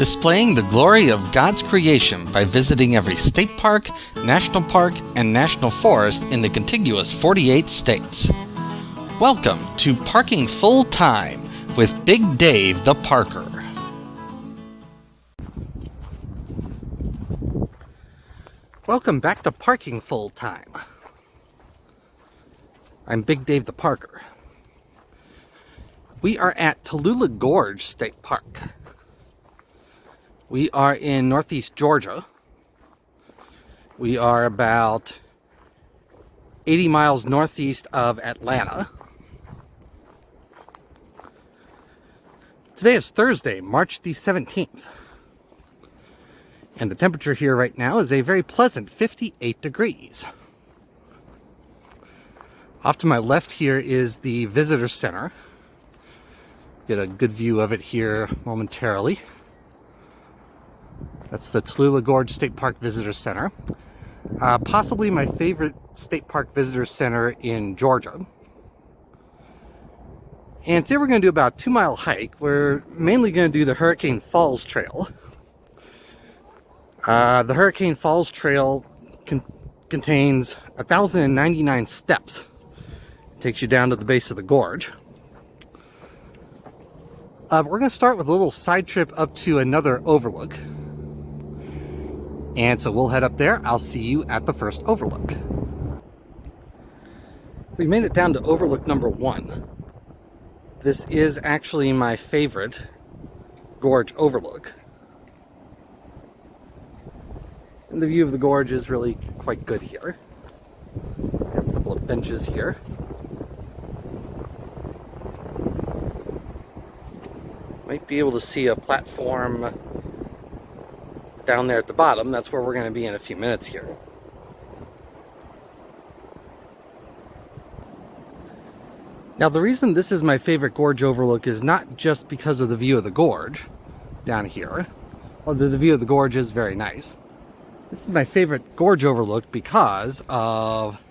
displaying the glory of God's creation by visiting every state park, national park, and national forest in the contiguous 48 states. Welcome to Parking Full Time with Big Dave the Parker. Welcome back to Parking Full Time. I'm Big Dave the Parker. We are at Tallulah Gorge State Park. We are in northeast Georgia. We are about 80 miles northeast of Atlanta. Today is Thursday, March the 17th. And the temperature here right now is a very pleasant 58 degrees. Off to my left here is the visitor center. Get a good view of it here momentarily. That's the Tallulah Gorge State Park Visitor Center. Possibly my favorite state park visitor center in Georgia. And today we're going to do about a 2-mile hike. We're mainly going to do the Hurricane Falls Trail. The Hurricane Falls Trail contains 1,099 steps. It takes you down to the base of the gorge. We're going to start with a little side trip up to another overlook. And so we'll head up there. I'll see you at the first overlook. We made it down to overlook number 1. This is actually my favorite gorge overlook. And the view of the gorge is really quite good here. We have a couple of benches here. Might be able to see a platform down there at the bottom. That's where we're going to be in a few minutes here. Now, the reason this is my favorite gorge overlook is not just because of the view of the gorge down here, although the view of the gorge is very nice. This is my favorite gorge overlook because of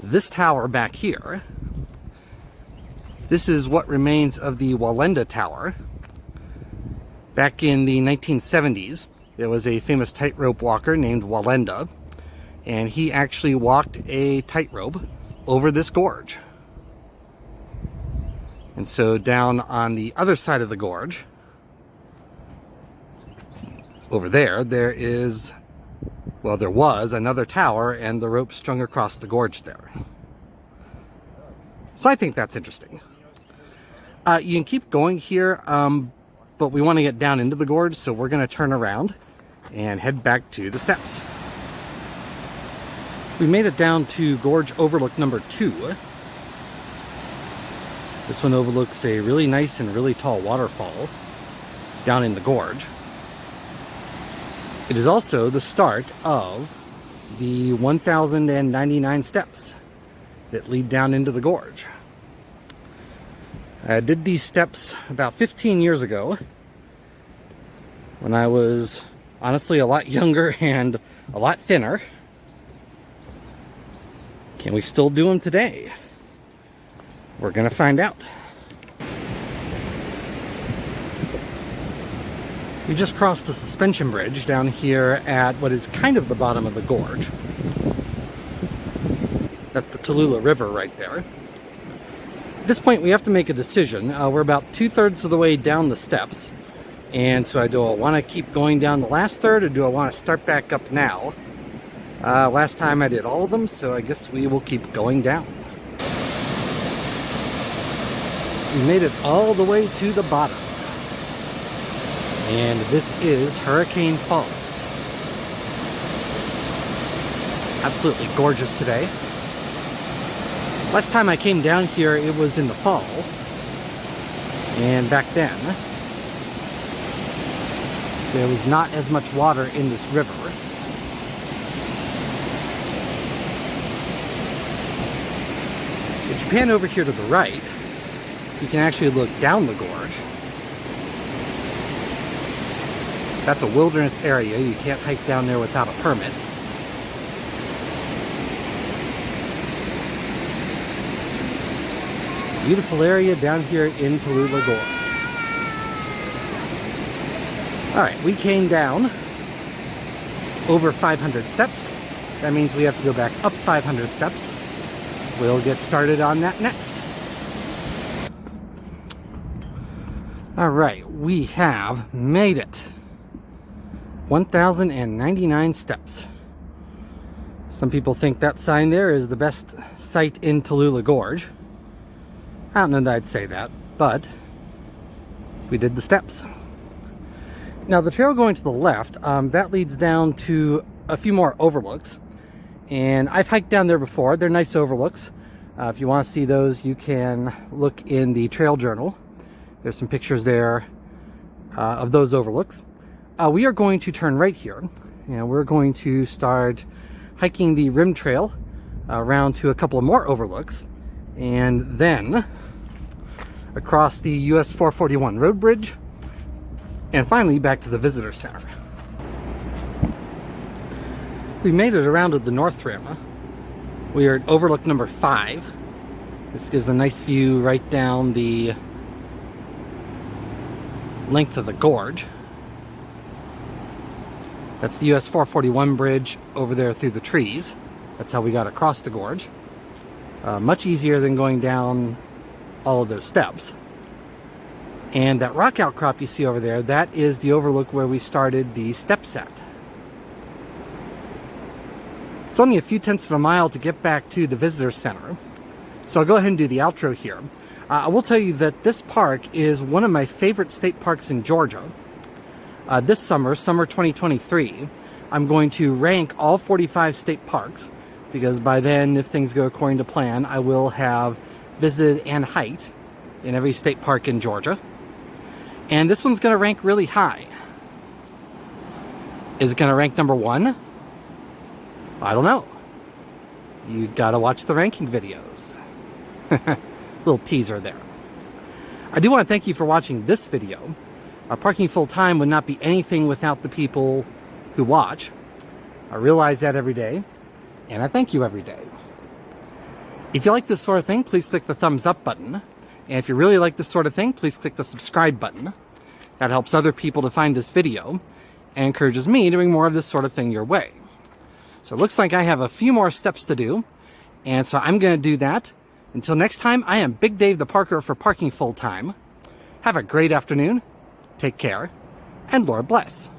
this tower back here. This is what remains of the Wallenda Tower. Back in the 1970s, there was a famous tightrope walker named Wallenda, and he actually walked a tightrope over this gorge. And so down on the other side of the gorge, over there, there was another tower and the rope strung across the gorge there. So I think that's interesting. You can keep going here, but we want to get down into the gorge, so we're going to turn around and head back to the steps. We made it down to Gorge Overlook number 2. This one overlooks a really nice and really tall waterfall down in the gorge. It is also the start of the 1,099 steps that lead down into the gorge. I did these steps about 15 years ago when I was honestly a lot younger and a lot thinner. Can we still do them today? We're going to find out. We just crossed the suspension bridge down here at what is kind of the bottom of the gorge. That's the Tallulah River right there. At this point, we have to make a decision. We're about 2/3 of the way down the steps. And so do I want to keep going down the last third, or do I want to start back up now? Last time I did all of them, so I guess we will keep going down. We made it all the way to the bottom. And this is Hurricane Falls. Absolutely gorgeous today. Last time I came down here, it was in the fall. And back then, there was not as much water in this river. If you pan over here to the right, you can actually look down the gorge. That's a wilderness area. You can't hike down there without a permit. Beautiful area down here in Tallulah Gorge. Alright, we came down over 500 steps. That means we have to go back up 500 steps. We'll get started on that next. Alright, we have made it. 1,099 steps. Some people think that sign there is the best site in Tallulah Gorge. I don't know that I'd say that, but we did the steps. Now the trail going to the left, that leads down to a few more overlooks. And I've hiked down there before. They're nice overlooks. If you want to see those, you can look in the trail journal. There's some pictures there of those overlooks. We are going to turn right here, and we're going to start hiking the Rim Trail around to a couple of more overlooks, and then across the US 441 road bridge, and finally back to the visitor center. We made it around to the North Rim. We are at overlook number 5. This gives a nice view right down the length of the gorge. That's the US 441 bridge over there through the trees. That's how we got across the gorge. Much easier than going down all of those steps. And that rock outcrop you see over there, that is the overlook where we started the step set. It's only a few tenths of a mile to get back to the visitor center, so I'll go ahead and do the outro here. I will tell you that this park is one of my favorite state parks in Georgia. This summer 2023, I'm going to rank all 45 state parks, because by then, if things go according to plan, I will have visited and hiked in every state park in Georgia. And this one's going to rank really high. Is it going to rank number 1? I don't know. You gotta watch the ranking videos. Little teaser there. I do want to thank you for watching this video. Parking full time would not be anything without the people who watch. I realize that every day, and I thank you every day. If you like this sort of thing, please click the thumbs up button. And if you really like this sort of thing, please click the subscribe button. That helps other people to find this video and encourages me to bring more of this sort of thing your way. So it looks like I have a few more steps to do, and so I'm going to do that. Until next time, I am Big Dave the Parker for Parking Full Time. Have a great afternoon, take care, and Lord bless.